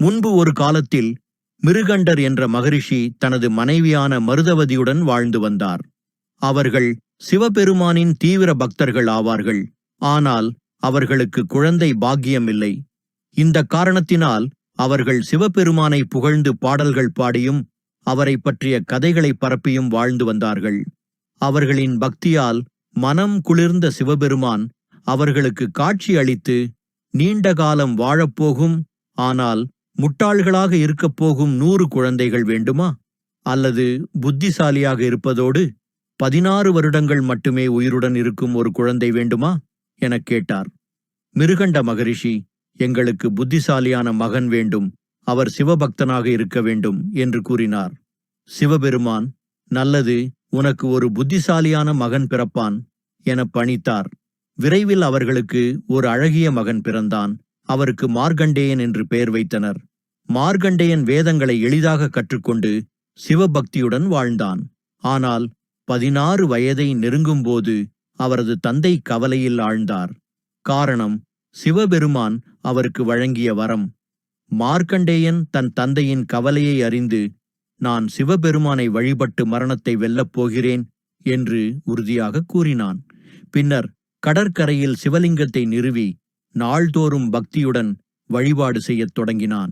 முன்பு ஒரு காலத்தில் மிருகண்டர் என்ற மகரிஷி தனது மனைவியான மருதவதியுடன் வாழ்ந்து வந்தார். அவர்கள் சிவபெருமானின் தீவிர பக்தர்கள் ஆவார்கள். ஆனால் அவர்களுக்கு குழந்தை பாக்கியம் இல்லை. இந்த காரணத்தினால் அவர்கள் சிவபெருமானை புகழ்ந்து பாடல்கள் பாடியும் அவரை பற்றிய கதைகளை பரப்பியும் வாழ்ந்து வந்தார்கள். அவர்களின் பக்தியால் மனம் குளிர்ந்த சிவபெருமான் அவர்களுக்கு காட்சி அளித்து, நீண்ட காலம் வாழப்போகும், ஆனால் முட்டாள்களாக இருக்கப் போகும் 100 குழந்தைகள் வேண்டுமா, அல்லது புத்திசாலியாக இருப்பதோடு 16 வருடங்கள் மட்டுமே உயிருடன் இருக்கும் ஒரு குழந்தை வேண்டுமா எனக் கேட்டார். மிருகண்ட மகரிஷி, எங்களுக்கு புத்திசாலியான மகன் வேண்டும், அவர் சிவபக்தனாக இருக்க வேண்டும் என்று கூறினார். சிவபெருமான், நல்லது, உனக்கு ஒரு புத்திசாலியான மகன் பிறப்பான் என பணித்தார். விரைவில் அவர்களுக்கு ஒரு அழகிய மகன் பிறந்தான். அவருக்கு மார்க்கண்டேயன் என்று பெயர் வைத்தனர். மார்க்கண்டேயன் வேதங்களை எளிதாக கற்றுக்கொண்டு சிவபக்தியுடன் வாழ்ந்தான். ஆனால் 16 வயதை நெருங்கும்போது அவரது தந்தை கவலையில் ஆழ்ந்தார். காரணம், சிவபெருமான் அவருக்கு வழங்கிய வரம். மார்க்கண்டேயன் தன் தந்தையின் கவலையை அறிந்து, நான் சிவபெருமானை வழிபட்டு மரணத்தை வெல்லப் போகிறேன் என்று உறுதியாக கூறினான். பின்னர் கடற்கரையில் சிவலிங்கத்தை நிறுவி நாள்தோறும் பக்தியுடன் வழிபாடு செய்யத் தொடங்கினான்.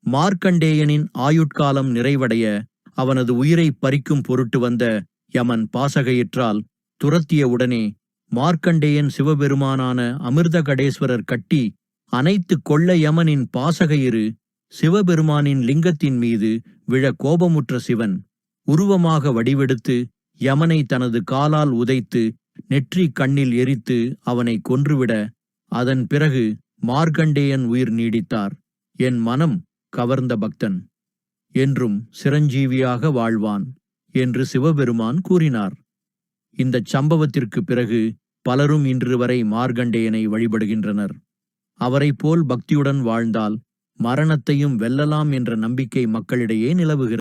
மார்க்கண்டேயனின் ஆயுட்காலம் நிறைவடைய அவனது உயிரை பறிக்கும் பொருட்டு வந்த யமன் பாசகையிற்றால் துரத்திய உடனே மார்க்கண்டேயன் சிவபெருமானான அமிர்தகடேஸ்வரர் கட்டி அனைத்து கொள்ள யமனின் பாசகயிறு சிவபெருமானின் லிங்கத்தின் மீது விழ கோபமுற்ற சிவன் உருவமாக வடிவெடுத்து யமனை தனது காலால் உதைத்து நெற்றி கண்ணில் எரித்து அவனை கொன்றுவிட, அதன் பிறகு மார்க்கண்டேயன் உயிர் நீடித்தார். என் மனம் கவர்ந்த பக்தன் என்றும் சிரஞ்சீவியாக வாழ்வான் என்று சிவபெருமான் கூறினார். இந்தச் சம்பவத்திற்கு பிறகு பலரும் இன்று வரை மார்க்கண்டேயனை வழிபடுகின்றனர். அவரைப் போல் பக்தியுடன் வாழ்ந்தால் மரணத்தையும் வெல்லலாம் என்ற நம்பிக்கை மக்களிடையே நிலவுகிறது.